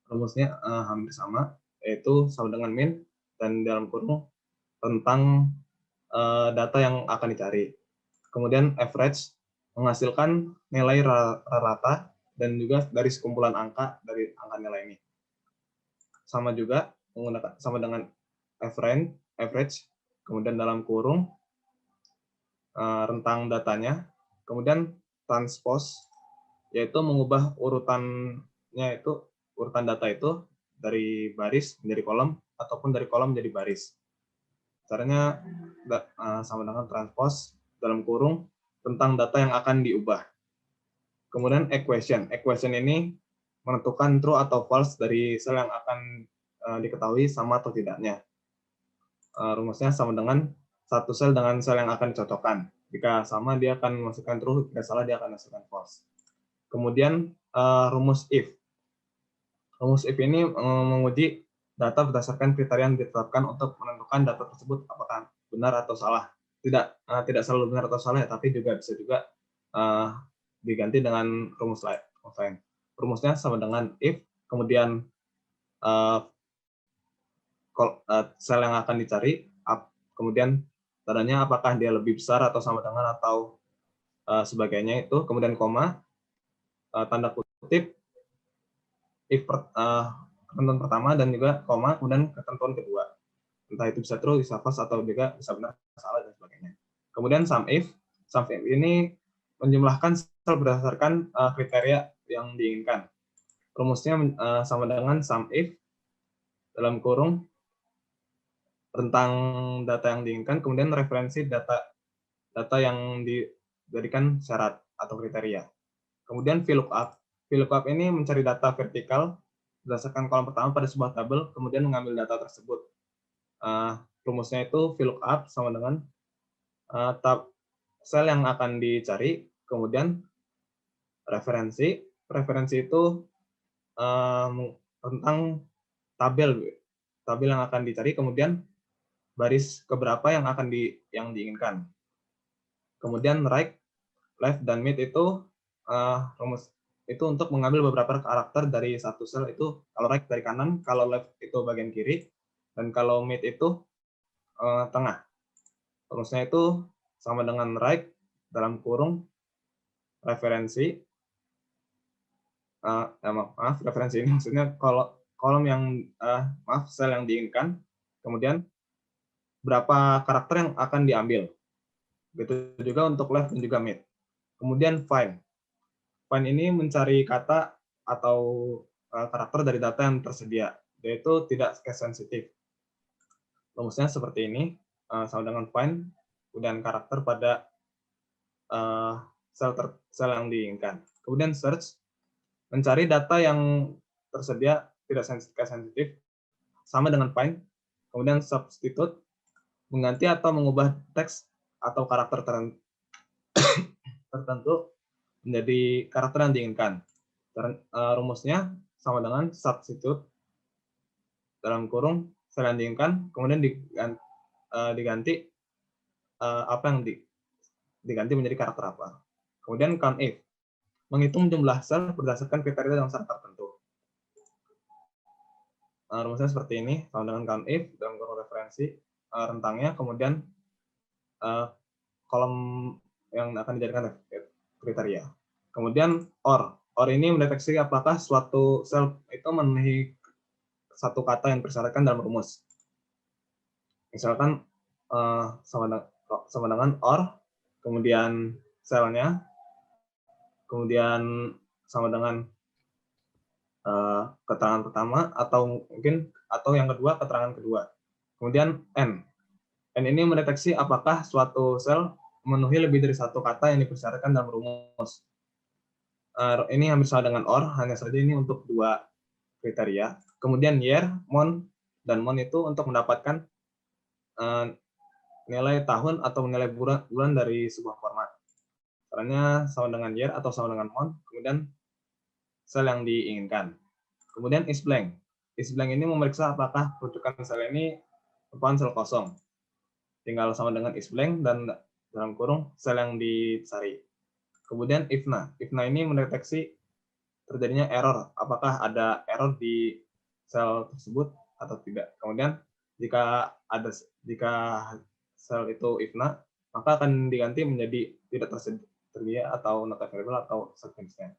rumusnya hampir sama, yaitu sama dengan min dan dalam kurung tentang data yang akan dicari. Kemudian average menghasilkan nilai rata dan juga dari sekumpulan angka dari angka nilai ini. Sama juga menggunakan sama dengan average, kemudian dalam kurung rentang datanya, kemudian transpose yaitu mengubah urutannya itu urutan data itu dari baris menjadi kolom ataupun dari kolom menjadi baris. Caranya sama dengan transpose dalam kurung tentang data yang akan diubah. Kemudian equation. Equation ini menentukan true atau false dari sel yang akan diketahui sama atau tidaknya. Rumusnya sama dengan satu sel dengan sel yang akan dicocokkan. Jika sama dia akan menghasilkan true, jika salah dia akan menghasilkan false. Kemudian rumus if. Rumus if ini menguji data berdasarkan kriteria yang ditetapkan untuk menentukan data tersebut apakah benar atau salah. Tidak selalu benar atau salah, tapi juga bisa juga diganti dengan rumus lain. Rumusnya sama dengan if, kemudian sel yang akan dicari, kemudian tandanya apakah dia lebih besar atau sama dengan atau sebagainya itu, kemudian koma, tanda kutip, if ketentuan pertama dan juga koma, kemudian ketentuan kedua. Entah itu bisa true, bisa false, atau juga bisa benar, salah, dan sebagainya. Kemudian sum if ini menjumlahkan sel berdasarkan kriteria yang diinginkan. Rumusnya sama dengan sum if dalam kurung tentang data yang diinginkan, kemudian referensi data yang dijadikan syarat atau kriteria. Kemudian VLOOKUP. VLOOKUP ini mencari data vertikal berdasarkan kolom pertama pada sebuah tabel, kemudian mengambil data tersebut. Rumusnya itu VLOOKUP sama dengan sel yang akan dicari, kemudian referensi. Referensi itu tentang tabel yang akan dicari, kemudian baris keberapa yang diinginkan. Kemudian right, left, dan mid itu rumus itu untuk mengambil beberapa karakter dari satu sel itu. Kalau right dari kanan, kalau left itu bagian kiri, dan kalau mid itu tengah. Rumusnya itu sama dengan right dalam kurung referensi. Referensi ini maksudnya kolom yang sel yang diinginkan, kemudian berapa karakter yang akan diambil. Begitu juga untuk left dan juga mid. Kemudian find. Find ini mencari kata atau karakter dari data yang tersedia, yaitu tidak case sensitif. Rumusnya seperti ini, sama dengan find, kemudian karakter pada sel yang diinginkan. Kemudian search, mencari data yang tersedia tidak sensitif, sama dengan find. Kemudian substitute, mengganti atau mengubah teks atau karakter tertentu menjadi karakter yang diinginkan. Rumusnya sama dengan substitute dalam kurung sel yang diinginkan, kemudian diganti apa yang diganti menjadi karakter apa. Kemudian count if, menghitung jumlah sel berdasarkan kriteria yang sangat tertentu. Rumusnya seperti ini, sama dengan count if dalam kurung referensi, rentangnya, kemudian kolom yang akan dijadikan kriteria. Kemudian OR ini mendeteksi apakah suatu sel itu memenuhi satu kata yang bersyaratkan dalam rumus. Misalkan sama dengan OR, kemudian selnya, kemudian sama dengan keterangan pertama, atau yang kedua keterangan kedua. Kemudian N ini mendeteksi apakah suatu sel memenuhi lebih dari satu kata yang dipersyaratkan dalam rumus. Ini hampir sama dengan OR, hanya saja ini untuk dua kriteria. Kemudian year, month, dan month itu untuk mendapatkan nilai tahun atau nilai bulan dari sebuah format. Caranya sama dengan year atau sama dengan month, kemudian sel yang diinginkan. Kemudian is blank. Is blank ini memeriksa apakah rujukan sel ini merupakan sel kosong. Tinggal sama dengan is blank dan dalam kurung sel yang dicari. Kemudian if na ini mendeteksi terjadinya error, apakah ada error di sel tersebut atau tidak. Kemudian jika sel itu ifna, maka akan diganti menjadi tidak tersedia atau not available atau seterusnya.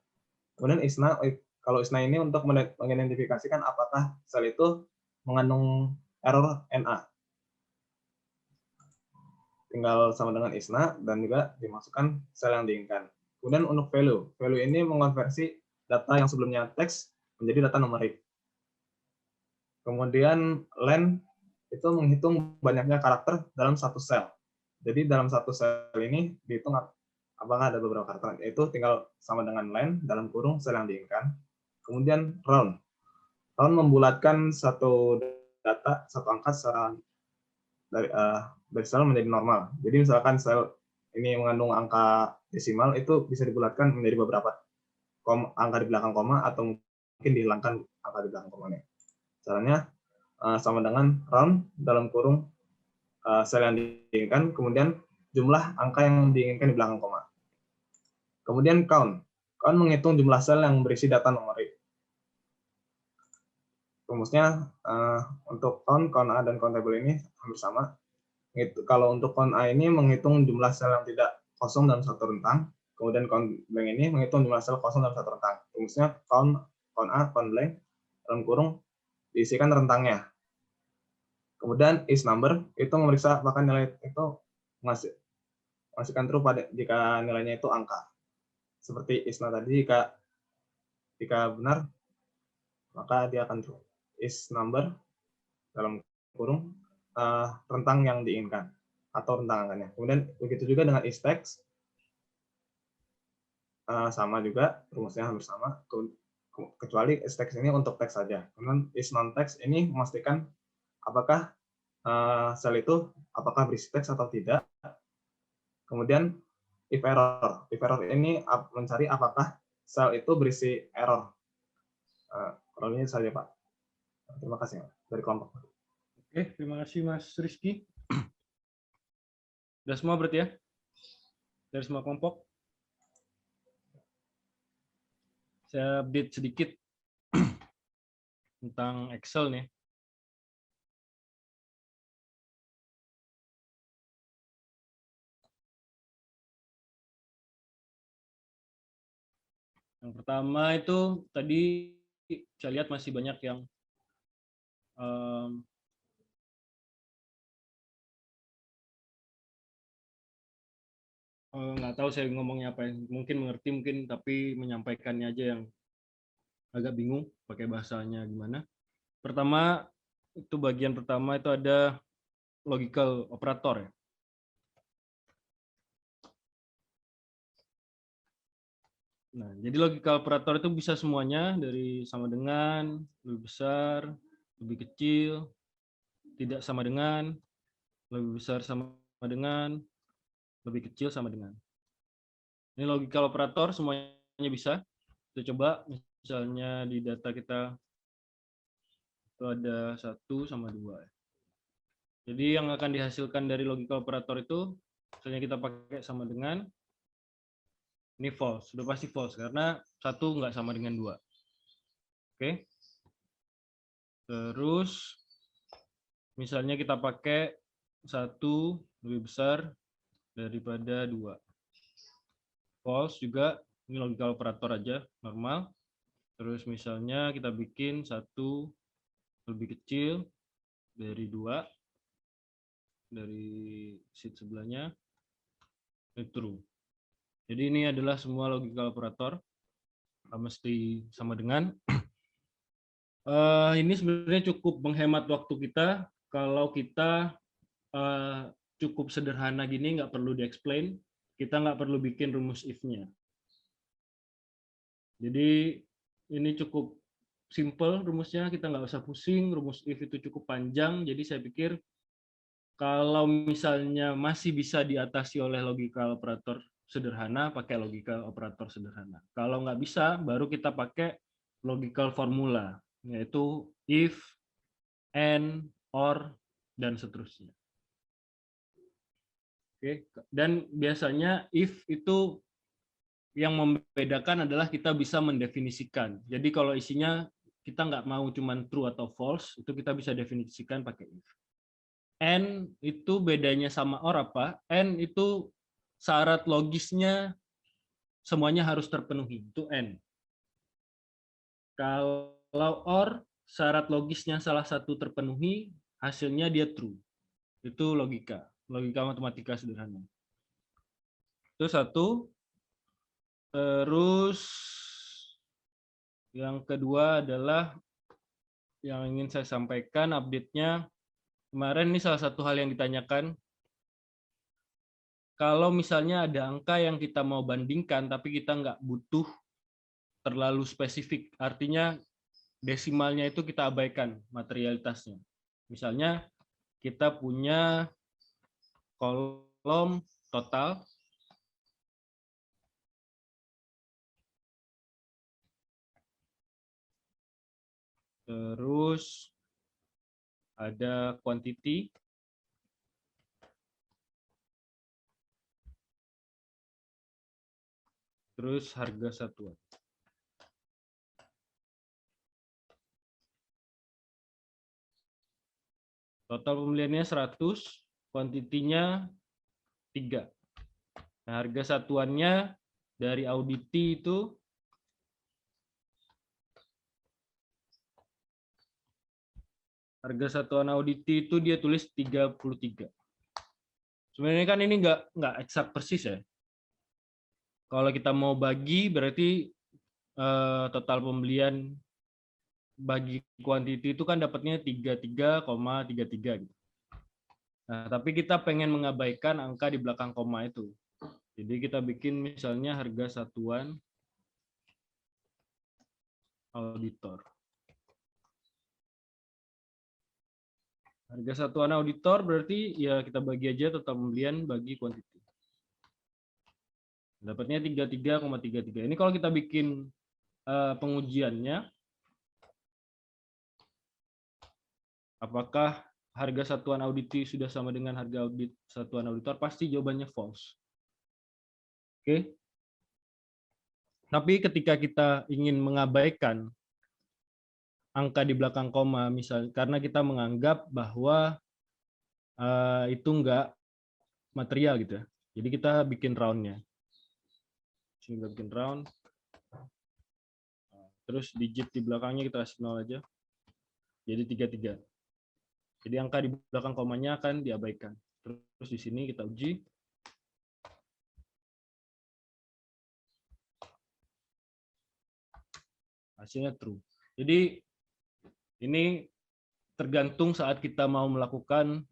Kemudian isna, kalau isna ini untuk mengidentifikasikan apakah sel itu mengandung error NA. Tinggal sama dengan isna dan juga dimasukkan sel yang diinginkan. Kemudian untuk value. Value ini mengonversi data yang sebelumnya teks menjadi data numerik. Kemudian len itu menghitung banyaknya karakter dalam satu sel. Jadi dalam satu sel ini dihitung apakah ada beberapa karakter. Itu tinggal sama dengan len dalam kurung sel yang diinginkan. Kemudian round. Round membulatkan satu data, satu angka secara dari sel menjadi normal. Jadi misalkan sel ini mengandung angka desimal, itu bisa dibulatkan menjadi beberapa angka di belakang koma atau mungkin dihilangkan angka di belakang komanya. Caranya sama dengan round dalam kurung sel yang diinginkan, kemudian jumlah angka yang diinginkan di belakang koma. Kemudian count. Count menghitung jumlah sel yang berisi data numerik. Rumusnya untuk count A dan count table ini hampir sama. Kalau untuk count A ini menghitung jumlah sel yang tidak kosong dalam satu rentang, kemudian count blank ini menghitung jumlah sel kosong dalam satu rentang. Rumusnya count A, count blank, dalam kurung diisikan rentangnya. Kemudian is number itu memeriksa apakah nilai itu masukkan true jika nilainya itu angka. Seperti isna tadi, jika benar maka dia akan true. Is number dalam kurung rentang yang diinginkan atau rentang angkanya. Kemudian begitu juga dengan is text, sama juga rumusnya hampir sama, kecuali is text ini untuk teks saja. Kemudian is non text ini memastikan apakah sel itu apakah berisi teks atau tidak. Kemudian if error. If error ini mencari apakah sel itu berisi error. Kurang ini saja, Pak. Terima kasih dari kelompok. Oke, terima kasih Mas Rizky. Sudah semua berarti ya? Dari semua kelompok? Saya update sedikit tentang Excel nih. Yang pertama itu tadi saya lihat masih banyak yang nggak tahu saya ngomongnya apa, mungkin mengerti mungkin, tapi menyampaikannya aja yang agak bingung pakai bahasanya gimana. Pertama itu bagian pertama itu ada logical operator ya. Nah, jadi logical operator itu bisa semuanya, dari sama dengan, lebih besar, lebih kecil, tidak sama dengan, lebih besar sama dengan, lebih kecil sama dengan. Ini logical operator semuanya bisa. Kita coba misalnya di data kita itu ada 1 sama 2. Jadi yang akan dihasilkan dari logical operator itu misalnya kita pakai sama dengan, ini false, sudah pasti false karena 1 nggak sama dengan 2. Oke. Terus misalnya kita pakai 1 lebih besar daripada 2. False juga, ini logical operator aja, normal. Terus misalnya kita bikin 1 lebih kecil dari 2, dari sheet sebelahnya, ini true. Jadi ini adalah semua logical operator, mesti sama dengan. Ini sebenarnya cukup menghemat waktu kita kalau kita cukup sederhana gini, nggak perlu di-explain, kita nggak perlu bikin rumus if-nya. Jadi ini cukup simple rumusnya, kita nggak usah pusing, rumus if itu cukup panjang, jadi saya pikir kalau misalnya masih bisa diatasi oleh logical operator sederhana, pakai logical operator sederhana. Kalau nggak bisa, baru kita pakai logical formula, yaitu if, and, or, dan seterusnya. Oke, dan biasanya if itu yang membedakan adalah kita bisa mendefinisikan. Jadi kalau isinya kita nggak mau cuman true atau false, itu kita bisa definisikan pakai if. And itu bedanya sama or apa? And itu syarat logisnya semuanya harus terpenuhi, itu and. Kalau or syarat logisnya salah satu terpenuhi, hasilnya dia true. Itu logika matematika sederhana. Itu satu. Terus yang kedua adalah yang ingin saya sampaikan update-nya. Kemarin ini salah satu hal yang ditanyakan. Kalau misalnya ada angka yang kita mau bandingkan, tapi kita nggak butuh terlalu spesifik. Artinya desimalnya itu kita abaikan materialitasnya. Misalnya kita punya kolom total. Terus ada quantity. Terus harga satuan. Total pembeliannya 100, kuantitinya 3. Nah, harga satuannya dari auditi itu harga satuan auditi itu dia tulis 33. Sebenarnya kan ini nggak eksak persis ya. Kalau kita mau bagi berarti total pembelian bagi kuantiti itu kan dapatnya 33,33 gitu. Nah, tapi kita pengen mengabaikan angka di belakang koma itu. Jadi kita bikin misalnya harga satuan auditor. Harga satuan auditor berarti ya kita bagi aja total pembelian bagi kuantiti. Dapatnya 33,33. Ini kalau kita bikin pengujiannya, apakah harga satuan auditi sudah sama dengan harga audit satuan auditor? Pasti jawabannya false. Oke. Tapi ketika kita ingin mengabaikan angka di belakang koma, misalnya karena kita menganggap bahwa itu enggak material gitu ya. Jadi kita bikin round-nya. Sini kita bikin round. Terus digit di belakangnya kita kasih 0 aja. Jadi 33. Jadi angka di belakang komanya akan diabaikan. Terus di sini kita uji. Hasilnya true. Jadi ini tergantung saat kita mau melakukan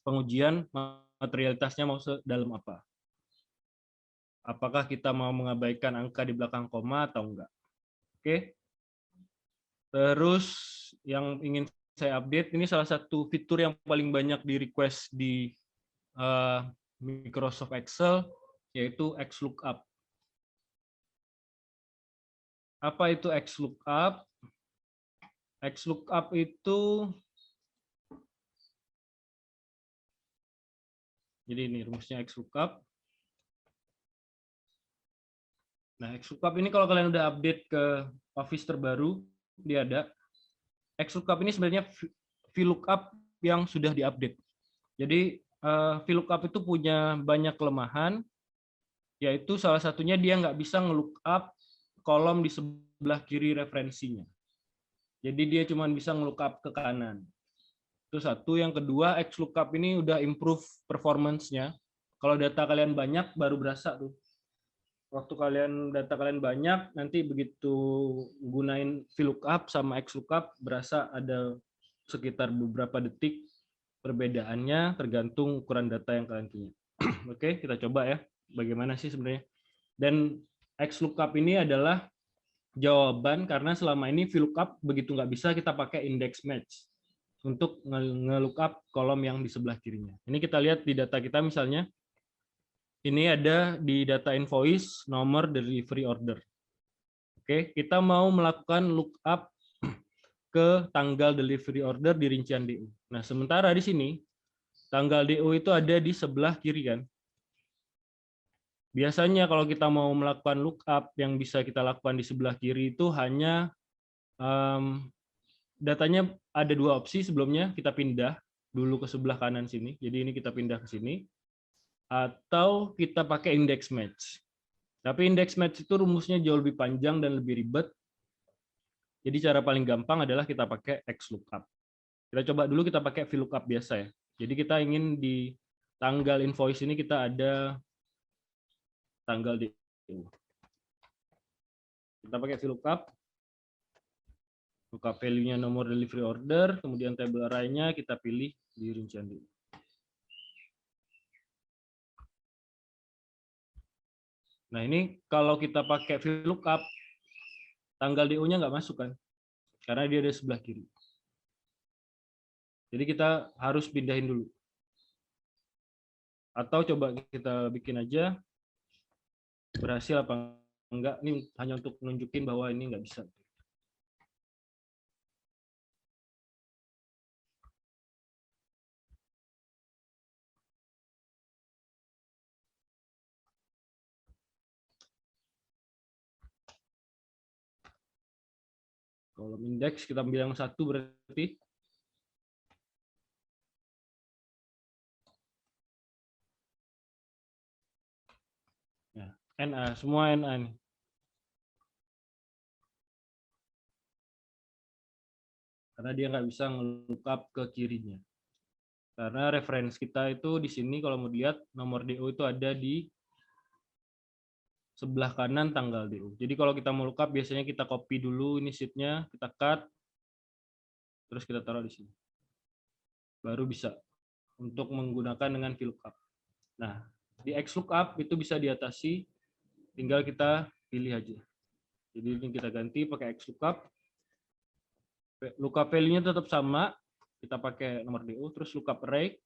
pengujian materialitasnya mau dalam apa. Apakah kita mau mengabaikan angka di belakang koma atau enggak. Oke. Terus yang ingin saya update, ini salah satu fitur yang paling banyak di request di Microsoft Excel, yaitu XLOOKUP. Apa itu XLOOKUP? XLOOKUP itu, jadi ini rumusnya XLOOKUP. Nah, XLOOKUP ini kalau kalian udah update ke Office terbaru, dia ada. XLOOKUP ini sebenarnya VLOOKUP yang sudah diupdate. Jadi VLOOKUP itu punya banyak kelemahan, yaitu salah satunya dia nggak bisa nge-lookup kolom di sebelah kiri referensinya. Jadi dia cuma bisa nge-lookup ke kanan. Itu satu. Yang kedua, XLOOKUP ini udah improve performance-nya. Kalau data kalian banyak, baru berasa tuh. Waktu data kalian banyak, nanti begitu gunain VLOOKUP sama XLOOKUP, berasa ada sekitar beberapa detik perbedaannya tergantung ukuran data yang kalian punya. Oke, kita coba ya. Bagaimana sih sebenarnya? Dan XLOOKUP ini adalah jawaban karena selama ini VLOOKUP begitu nggak bisa kita pakai index match untuk nge-lookup kolom yang di sebelah kirinya. Ini kita lihat di data kita misalnya. Ini ada di data invoice nomor delivery order. Oke, kita mau melakukan lookup ke tanggal delivery order di rincian DO. Nah, sementara di sini tanggal DO itu ada di sebelah kiri kan. Biasanya kalau kita mau melakukan lookup, yang bisa kita lakukan di sebelah kiri itu hanya datanya ada dua opsi sebelumnya, kita pindah dulu ke sebelah kanan sini. Jadi ini kita pindah ke sini. Atau kita pakai index match. Tapi index match itu rumusnya jauh lebih panjang dan lebih ribet. Jadi cara paling gampang adalah kita pakai XLOOKUP. Kita coba dulu kita pakai VLOOKUP biasa ya. Jadi kita ingin di tanggal invoice ini kita ada tanggal DO. Kita pakai VLOOKUP. Lookup value-nya nomor delivery order, kemudian table array-nya kita pilih di rincian DO. Nah ini kalau kita pakai VLOOKUP, tanggal DO-nya nggak masuk kan? Karena dia ada sebelah kiri. Jadi kita harus pindahin dulu. Atau coba kita bikin aja berhasil apa enggak. Ini hanya untuk nunjukin bahwa ini nggak bisa. Kolom indeks kita ambil yang satu berarti. Ya, NA, semua NA nih. Karena dia nggak bisa nge-lookup ke kirinya. Karena referensi kita itu di sini kalau mau dilihat nomor DO itu ada di sebelah kanan tanggal DO. Jadi kalau kita mau lookup biasanya kita copy dulu ini sheet-nya, kita cut, terus kita taruh di sini. Baru bisa untuk menggunakan dengan VLOOKUP. Nah, di XLOOKUP itu bisa diatasi, tinggal kita pilih aja. Jadi ini kita ganti pakai XLOOKUP. Lookup value-nya tetap sama, kita pakai nomor DO, terus lookup array.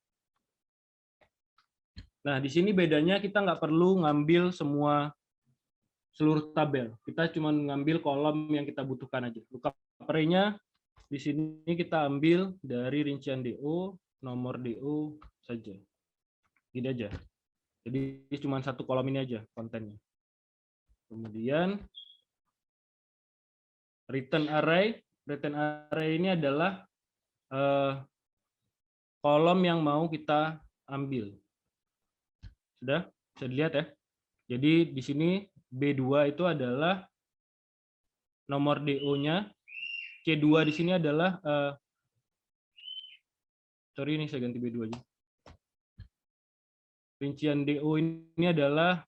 Nah, di sini bedanya kita nggak perlu ngambil seluruh tabel. Kita cuma ngambil kolom yang kita butuhkan aja. Lookup array-nya di sini kita ambil dari rincian DO, nomor DO saja. Gini aja. Jadi cuma satu kolom ini aja kontennya. Kemudian return array. Return array ini adalah kolom yang mau kita ambil. Sudah bisa dilihat ya. Jadi di sini B2 itu adalah nomor DO-nya. C2 di sini adalah sorry ini saya ganti B2 aja. Rincian DO ini adalah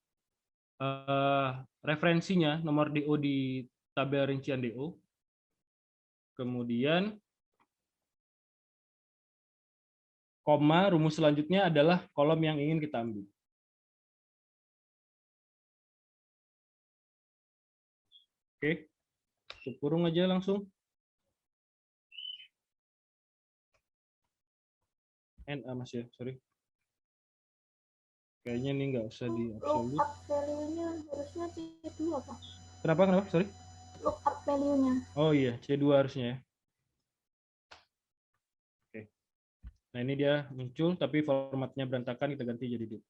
referensinya, nomor DO di tabel rincian DO. Kemudian koma, rumus selanjutnya adalah kolom yang ingin kita ambil. Oke, kurung aja langsung. NA mas ya, sorry. Kayaknya ini nggak usah di absolute. Lookup value-nya harusnya C2 Pak. Kenapa? Sorry. Lookup value-nya. Oh iya, C2 harusnya ya. Oke. Nah ini dia muncul, tapi formatnya berantakan, kita ganti jadi date.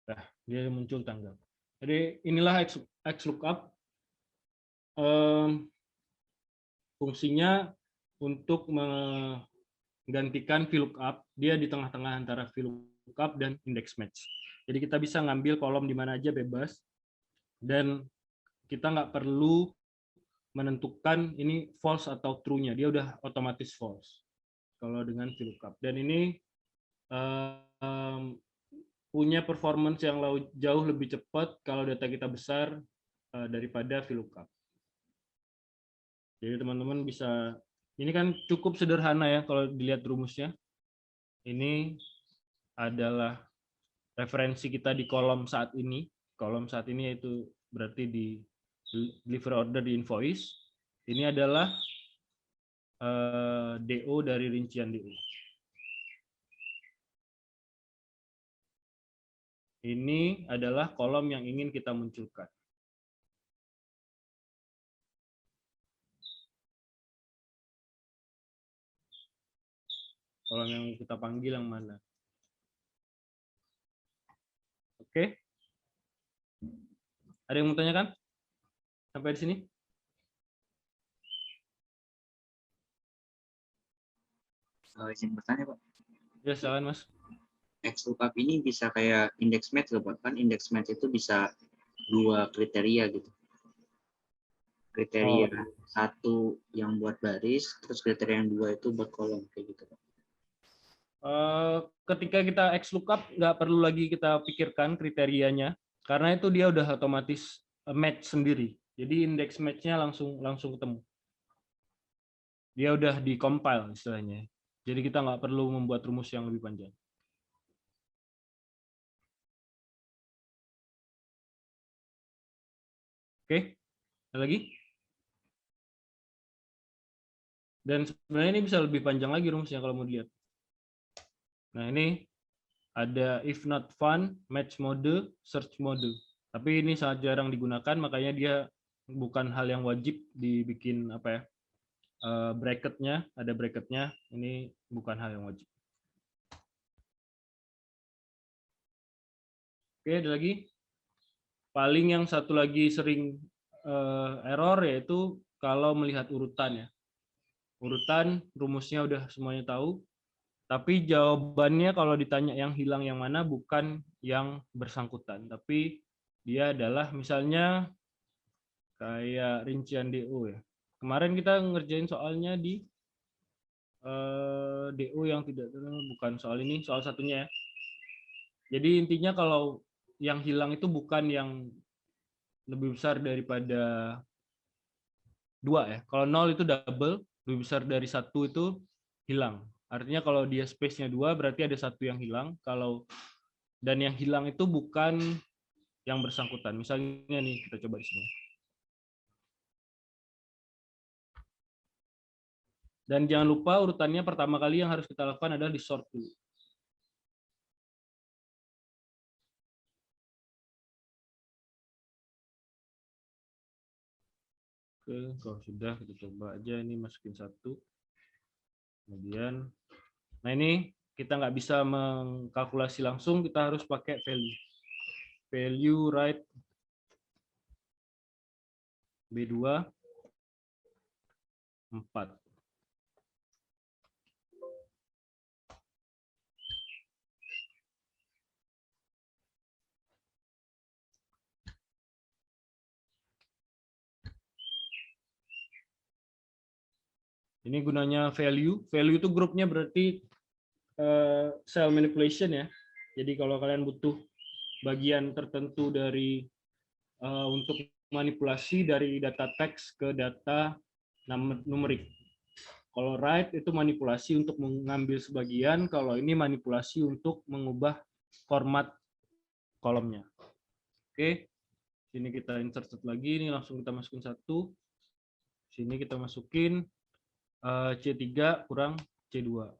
Nah, dia muncul tanggal. Jadi inilah XLOOKUP. Fungsinya untuk menggantikan VLOOKUP, dia di tengah-tengah antara VLOOKUP dan index match. Jadi kita bisa ngambil kolom di mana aja bebas, dan kita nggak perlu menentukan ini false atau true-nya, dia udah otomatis false kalau dengan VLOOKUP. Dan ini punya performance yang jauh lebih cepat kalau data kita besar daripada VLOOKUP. Jadi teman-teman bisa, ini kan cukup sederhana ya kalau dilihat rumusnya. Ini adalah referensi kita di kolom saat ini. Kolom saat ini yaitu berarti di delivery order di invoice. Ini adalah DO dari rincian DO. Ini adalah kolom yang ingin kita munculkan. Kolom yang kita panggil yang mana? Oke? Ada yang mau tanyakan? Sampai di sini? Izin bertanya, Pak. Ya, silakan Mas. XLOOKUP ini bisa kayak index match loh, Pak. Kan index match itu bisa 2 kriteria gitu. Kriteria Oh. satu yang buat baris, terus kriteria yang 2 itu buat kolom kayak gitu, Pak. Ketika kita XLOOKUP, nggak perlu lagi kita pikirkan kriterianya, karena itu dia udah otomatis match sendiri. Jadi index match-nya langsung ketemu. Dia udah di-compile istilahnya. Jadi kita nggak perlu membuat rumus yang lebih panjang. Oke, ada lagi? Dan sebenarnya ini bisa lebih panjang lagi rumusnya kalau mau dilihat. Nah, ini ada if not found, match mode, search mode. Tapi ini sangat jarang digunakan, makanya dia bukan hal yang wajib dibikin apa ya, bracketnya, ada bracketnya. Ini bukan hal yang wajib. Oke, ada lagi. Paling yang satu lagi sering error yaitu kalau melihat urutan ya. Urutan rumusnya udah semuanya tahu, tapi jawabannya kalau ditanya yang hilang yang mana bukan yang bersangkutan, tapi dia adalah misalnya kayak rincian DO ya. Kemarin kita ngerjain soalnya di DO yang tidak bukan soal ini, soal satunya ya. Jadi intinya kalau yang hilang itu bukan yang lebih besar daripada 2 ya. Kalau 0 itu double, lebih besar dari 1 itu hilang. Artinya kalau dia space-nya 2 berarti ada 1 yang hilang. Dan yang hilang itu bukan yang bersangkutan. Misalnya nih kita coba di sini. Dan jangan lupa urutannya pertama kali yang harus kita lakukan adalah di sort dulu. Oke, kalau sudah kita coba aja ini masukin 1. Kemudian, nah ini kita nggak bisa mengkalkulasi langsung, kita harus pakai value. Value right B2 4. Ini gunanya value. Value itu grupnya berarti cell manipulation ya. Jadi kalau kalian butuh bagian tertentu dari untuk manipulasi dari data teks ke data numerik. Kalau write itu manipulasi untuk mengambil sebagian, kalau ini manipulasi untuk mengubah format kolomnya. Oke, sini kita insert lagi, ini langsung kita masukin 1. Sini kita masukin C3 kurang C2.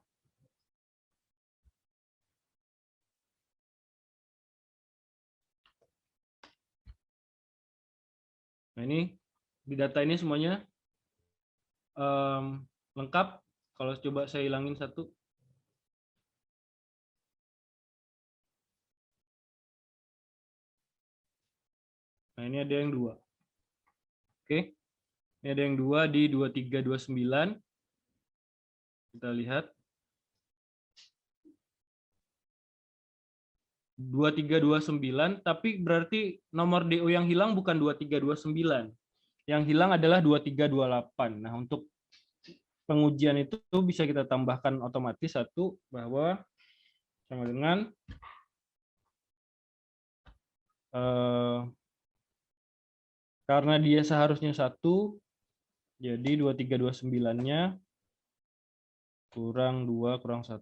Nah ini di data ini semuanya lengkap. Kalau coba saya hilangin 1. Nah ini ada yang 2. Oke, ini ada yang 2 di 2329. Kita lihat. 2329, tapi berarti nomor DO yang hilang bukan 2329. Yang hilang adalah 2328. Nah, untuk pengujian itu bisa kita tambahkan otomatis 1 bahwa sama dengan karena dia seharusnya 1, jadi 2329-nya kurang 2 kurang 1.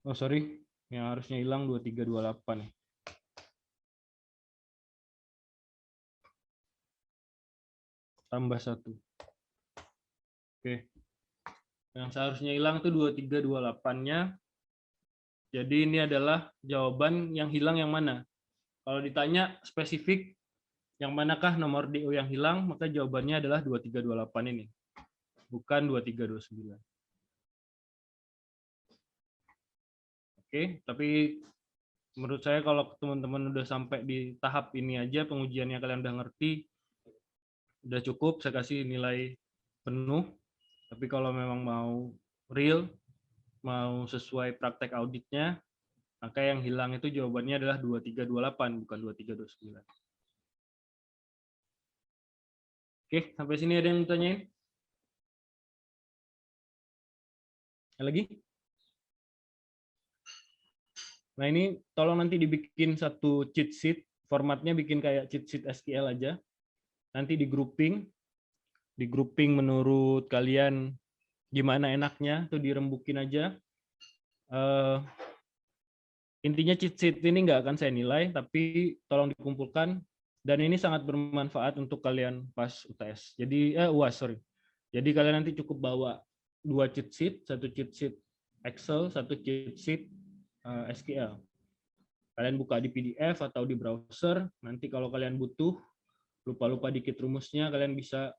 Oh, sorry. Yang harusnya hilang 2328 nih. Tambah 1. Oke. Yang seharusnya hilang itu 2328-nya. Jadi ini adalah jawaban yang hilang yang mana? Kalau ditanya spesifik yang manakah nomor DO yang hilang, maka jawabannya adalah 2328 ini. Bukan 2329. Oke, tapi menurut saya kalau teman-teman udah sampai di tahap ini aja, pengujiannya kalian udah ngerti, udah cukup, saya kasih nilai penuh. Tapi kalau memang mau real, mau sesuai praktek auditnya, maka yang hilang itu jawabannya adalah 2328, bukan 2329. Oke, sampai sini ada yang mau tanyain? Ada lagi? Nah, ini tolong nanti dibikin satu cheat sheet, formatnya bikin kayak cheat sheet SQL aja. Nanti di grouping menurut kalian gimana enaknya, tuh dirembukin aja. Intinya cheat sheet ini nggak akan saya nilai, tapi tolong dikumpulkan. Dan ini sangat bermanfaat untuk kalian pas UTS. Jadi, UAS, sorry. Jadi kalian nanti cukup bawa 2 cheat sheet, satu cheat sheet Excel, satu cheat sheet SQL. Kalian buka di PDF atau di browser, nanti kalau kalian butuh, lupa-lupa dikit rumusnya, kalian bisa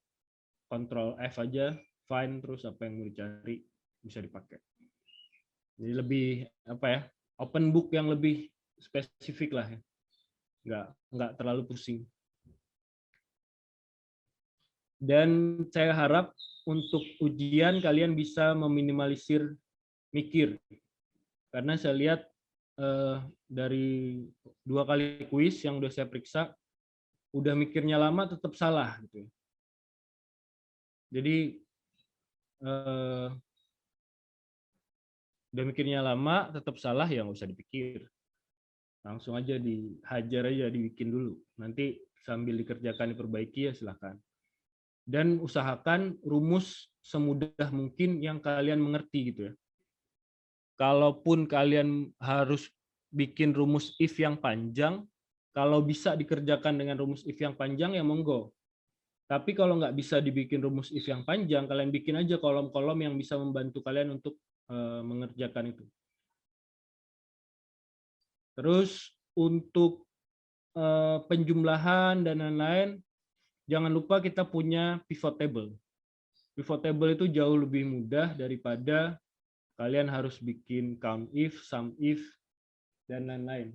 Ctrl F aja, find, terus apa yang mau dicari, bisa dipakai. Jadi lebih, apa ya, open book yang lebih spesifik lah ya. Nggak terlalu pusing. Dan saya harap untuk ujian kalian bisa meminimalisir mikir. Karena saya lihat dari 2 kali kuis yang udah saya periksa, udah mikirnya lama tetap salah gitu. Jadi udah mikirnya lama tetap salah, ya nggak usah dipikir. Langsung aja dihajar aja, dibikin dulu. Nanti sambil dikerjakan diperbaiki ya silahkan. Dan usahakan rumus semudah mungkin yang kalian mengerti gitu ya. Kalaupun kalian harus bikin rumus if yang panjang, kalau bisa dikerjakan dengan rumus if yang panjang ya monggo. Tapi kalau nggak bisa dibikin rumus if yang panjang, kalian bikin aja kolom-kolom yang bisa membantu kalian untuk mengerjakan itu. Terus untuk penjumlahan dan lain-lain, jangan lupa kita punya pivot table. Pivot table itu jauh lebih mudah daripada kalian harus bikin count if, sum if, dan lain-lain.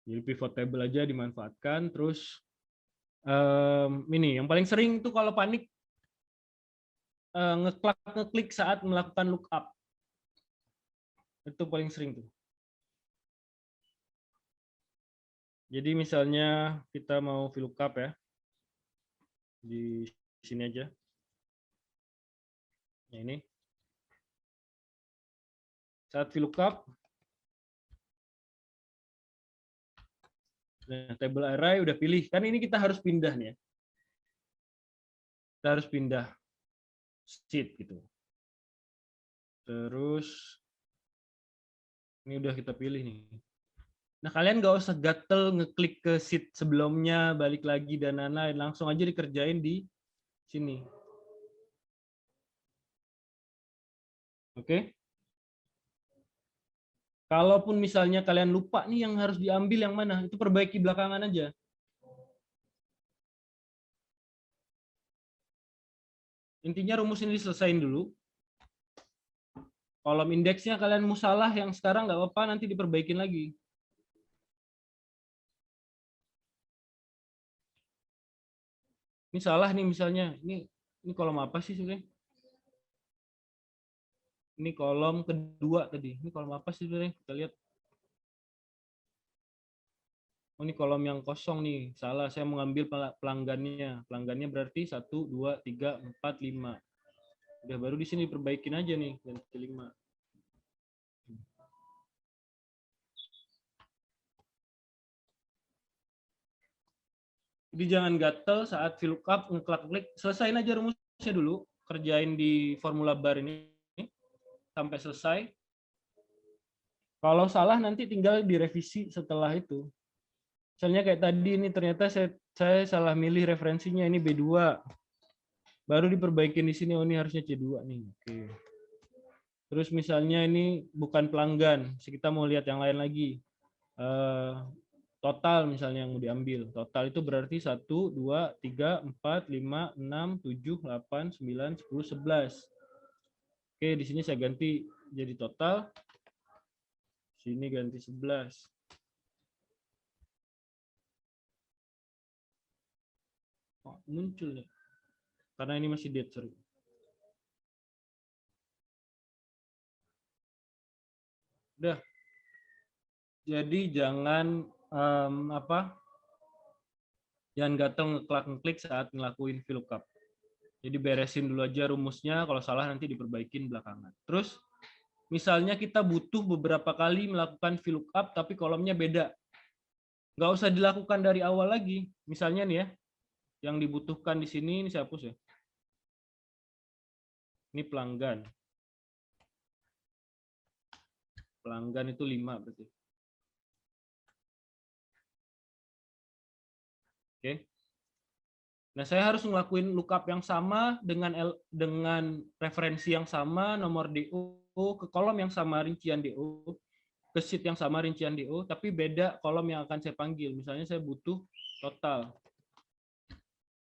Jadi pivot table aja dimanfaatkan. Terus ini yang paling sering tuh kalau panik ngeklik saat melakukan lookup. Itu paling sering tuh. Jadi misalnya kita mau VLOOKUP ya. Di sini aja. Nah, ini. Saat VLOOKUP, nah, table array udah pilih. Kan ini kita harus pindah nih ya. Kita harus pindah sheet gitu. Terus ini udah kita pilih nih. Nah, kalian nggak usah gatel ngeklik ke sheet sebelumnya, balik lagi dan lain-lain. Langsung aja dikerjain di sini. Oke? Kalaupun misalnya kalian lupa nih yang harus diambil yang mana, itu perbaiki belakangan aja. Intinya rumus ini diselesain dulu. Kolom indeksnya kalian mau salah yang sekarang nggak apa-apa, nanti diperbaikin lagi. Ini salah nih misalnya, ini kolom apa sih sebenarnya? Ini kolom kedua tadi. Ini kolom apa sih sebenarnya? Kita lihat. Oh, ini kolom yang kosong nih. Salah, saya mengambil pelanggannya. Pelanggannya berarti 1, 2, 3, 4, 5. Udah baru di sini perbaikin aja nih, ganti 5. Jadi jangan gatel saat VLOOKUP, ngeklik-klik, selesain aja rumusnya dulu, kerjain di formula bar ini sampai selesai. Kalau salah nanti tinggal direvisi setelah itu. Misalnya kayak tadi ini ternyata saya salah milih referensinya, ini B2. Baru diperbaikin di sini, oh ini harusnya C2 nih. Oke. Terus misalnya ini bukan pelanggan, kita mau lihat yang lain lagi. Total misalnya yang mau diambil. Total itu berarti 1, 2, 3, 4, 5, 6, 7, 8, 9, 10, 11. Oke, di sini saya ganti jadi total. Sini ganti 11. Oh, muncul ya. Karena ini masih date, sorry. Udah. Jadi jangan jangan gatel ngeklik saat ngelakuin VLOOKUP. Jadi beresin dulu aja rumusnya, kalau salah nanti diperbaikin belakangan. Terus misalnya kita butuh beberapa kali melakukan VLOOKUP tapi kolomnya beda. Nggak usah dilakukan dari awal lagi. Misalnya nih ya, yang dibutuhkan di sini, ini saya hapus ya. Ini pelanggan. Pelanggan itu 5 berarti. Oke. Nah, saya harus ngelakuin lookup yang sama dengan referensi yang sama, nomor DO, ke kolom yang sama rincian DO, ke sheet yang sama rincian DO, tapi beda kolom yang akan saya panggil. Misalnya saya butuh total.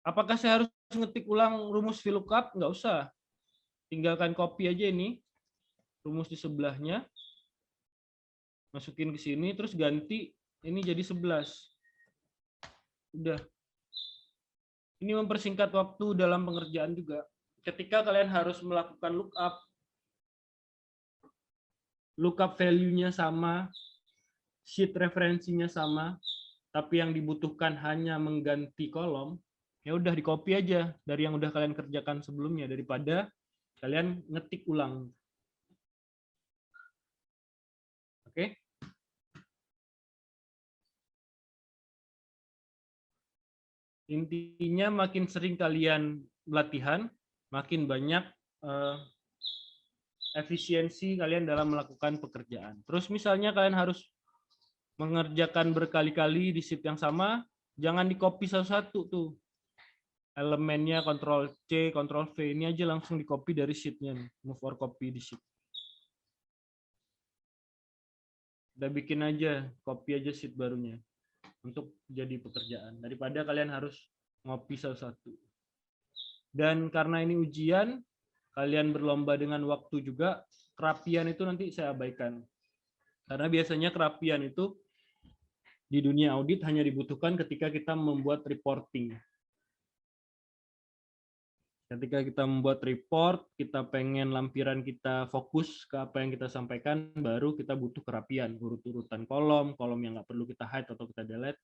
Apakah saya harus ngetik ulang rumus VLOOKUP? Nggak usah. Tinggalkan copy aja ini, rumus di sebelahnya, masukin ke sini, terus ganti ini jadi 11. Udah. Ini mempersingkat waktu dalam pengerjaan juga. Ketika kalian harus melakukan lookup value-nya sama, sheet referensinya sama, tapi yang dibutuhkan hanya mengganti kolom, ya udah di copy aja dari yang udah kalian kerjakan sebelumnya daripada kalian ngetik ulang. Oke? Intinya makin sering kalian latihan, makin banyak efisiensi kalian dalam melakukan pekerjaan. Terus misalnya kalian harus mengerjakan berkali-kali di sheet yang sama, jangan di-copy satu-satu tuh. Elemennya Ctrl+C, Ctrl+V, ini aja langsung di-copy dari sheet-nya nih. Move or copy di sheet. Udah bikin aja, copy aja sheet barunya untuk jadi pekerjaan. Daripada kalian harus ngopi satu-satu. Dan karena ini ujian, kalian berlomba dengan waktu juga, kerapian itu nanti saya abaikan. Karena biasanya kerapian itu di dunia audit hanya dibutuhkan ketika kita membuat reporting. Ketika kita membuat report, kita pengen lampiran kita fokus ke apa yang kita sampaikan, baru kita butuh kerapian, urut-urutan kolom yang nggak perlu kita hide atau kita delete,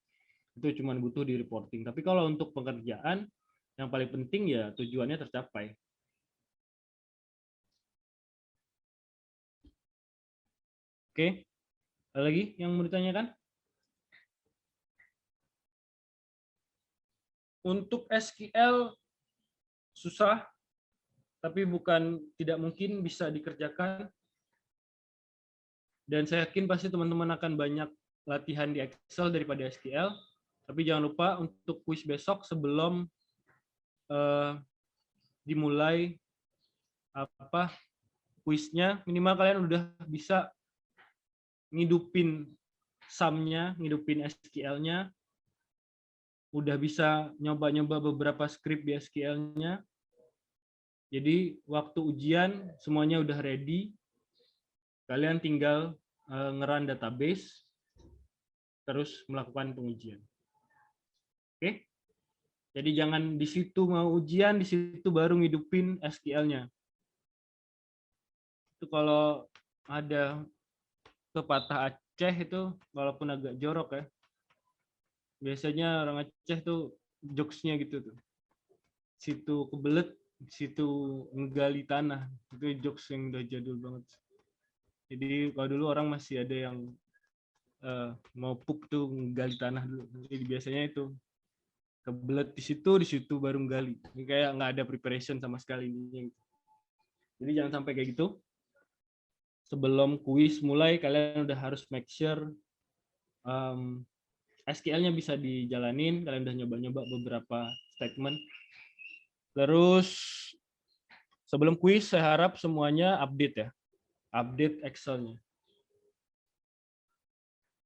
itu cuma butuh di reporting. Tapi kalau untuk pekerjaan, yang paling penting ya tujuannya tercapai. Oke, ada lagi yang mau ditanyakan? Untuk SQL susah, tapi bukan tidak mungkin bisa dikerjakan. Dan saya yakin pasti teman-teman akan banyak latihan di Excel daripada SQL. Tapi jangan lupa untuk kuis besok sebelum dimulai kuisnya, minimal kalian udah bisa ngidupin sum-nya, ngidupin SQL-nya, udah bisa nyoba-nyoba beberapa script di SQL-nya. Jadi waktu ujian semuanya udah ready. Kalian tinggal nge-run database, terus melakukan pengujian. Oke? Jadi jangan di situ mau ujian, di situ baru ngidupin SQL-nya. Itu kalau ada pepatah Aceh itu, walaupun agak jorok ya, biasanya orang Aceh tuh jokes-nya gitu tuh. Situ kebelet, situ menggali tanah. Itu jokes yang udah jadul banget. Jadi kalau dulu orang masih ada yang mau pup tuh menggali tanah dulu. Jadi biasanya itu kebelet di situ baru menggali. Ini kayak nggak ada preparation sama sekali. Jadi jangan sampai kayak gitu. Sebelum kuis mulai, kalian udah harus make sure SQL-nya bisa dijalanin. Kalian udah nyoba-nyoba beberapa statement. Terus sebelum kuis, saya harap semuanya update ya. Update Excel-nya.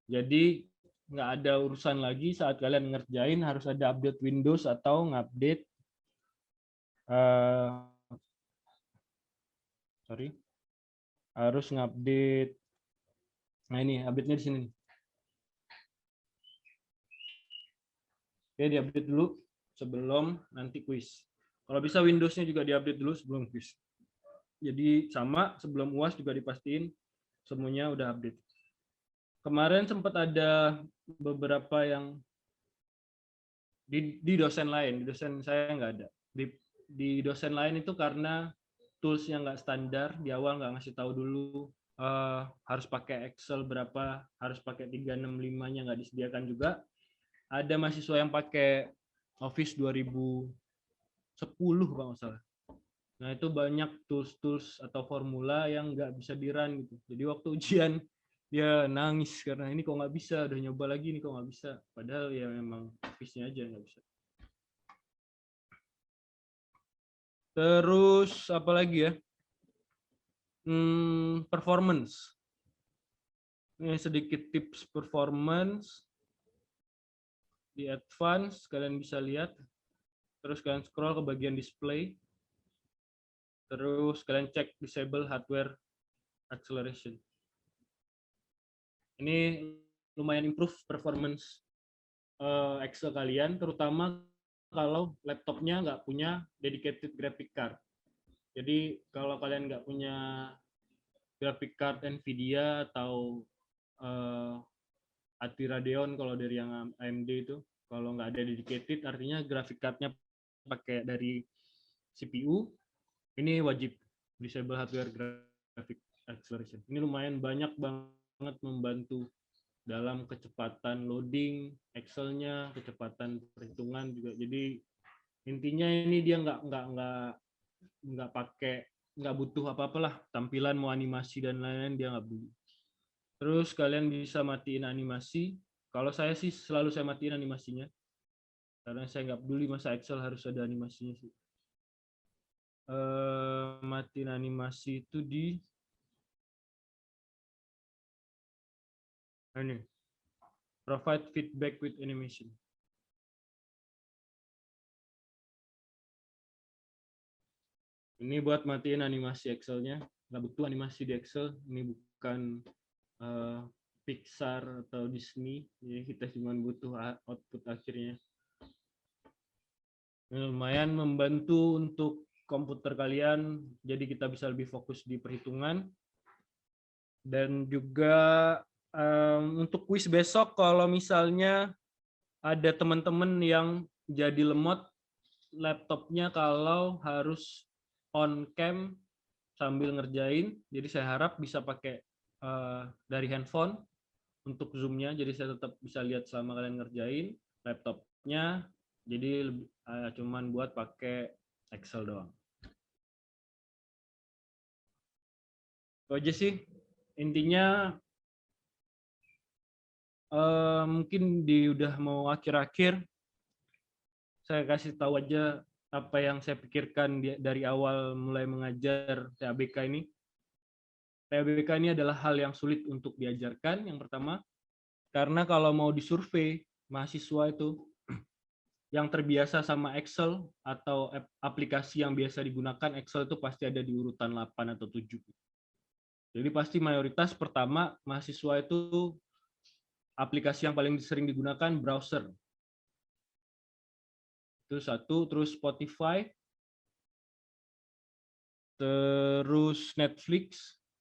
Jadi nggak ada urusan lagi saat kalian ngerjain harus ada update Windows atau ngupdate harus ngupdate. Nah ini update-nya di sini. Oke, diupdate dulu sebelum nanti kuis. Kalau bisa Windows-nya juga diupdate dulu sebelum kuis. Jadi sama, sebelum UAS juga dipastiin semuanya udah update. Kemarin sempat ada beberapa yang di dosen lain, di dosen saya nggak ada. Di dosen lain itu karena tools-nya nggak standar, di awal nggak ngasih tahu dulu harus pakai Excel berapa, harus pakai 365-nya nggak disediakan juga. Ada mahasiswa yang pakai Office 2010 kalau nggak salah. Nah itu banyak tools-tools atau formula yang nggak bisa di-run gitu. Jadi waktu ujian dia nangis karena ini kok nggak bisa, udah nyoba lagi nih kok nggak bisa. Padahal ya memang Office-nya aja nggak bisa. Terus apa lagi ya? Performance. Ini sedikit tips performance. Di advance kalian bisa lihat. Terus kalian scroll ke bagian display. Terus kalian cek disable hardware acceleration. Ini lumayan improve performance Excel kalian, terutama kalau laptopnya nggak punya dedicated graphic card. Jadi kalau kalian nggak punya graphic card NVIDIA atau ATI Radeon kalau dari yang AMD itu, kalau nggak ada dedicated artinya graphic card-nya pakai dari CPU, ini wajib disable hardware graphic acceleration. Ini lumayan banyak banget membantu dalam kecepatan loading Excel-nya, kecepatan perhitungan juga. Jadi intinya ini dia nggak pakai, nggak butuh apa-apalah, tampilan mau animasi dan lain-lain dia nggak butuh. Terus kalian bisa matiin animasi. Kalau saya sih selalu saya matiin animasinya karena saya nggak peduli masa Excel harus ada animasinya sih. Matiin animasi itu di ini, provide feedback with animation. Ini buat matiin animasi Excel-nya. Nggak butuh animasi di Excel. Ini bukan Pixar atau Disney. Jadi kita cuma butuh output akhirnya. Ini lumayan membantu untuk komputer kalian. Jadi kita bisa lebih fokus di perhitungan. Dan juga untuk kuis besok, kalau misalnya ada teman-teman yang jadi lemot laptopnya kalau harus on cam sambil ngerjain, jadi saya harap bisa pakai dari handphone untuk zoom-nya, jadi saya tetap bisa lihat selama kalian ngerjain laptopnya, jadi cuman buat pakai Excel doang. Itu aja sih intinya. Mungkin udah mau akhir-akhir, saya kasih tahu aja apa yang saya pikirkan dari awal mulai mengajar TABK ini. TABK ini adalah hal yang sulit untuk diajarkan, yang pertama, karena kalau mau disurvei, mahasiswa itu yang terbiasa sama Excel atau aplikasi yang biasa digunakan, Excel itu pasti ada di urutan 8 atau 7. Jadi pasti mayoritas pertama mahasiswa itu aplikasi yang paling sering digunakan browser. Itu satu, terus Spotify, terus Netflix,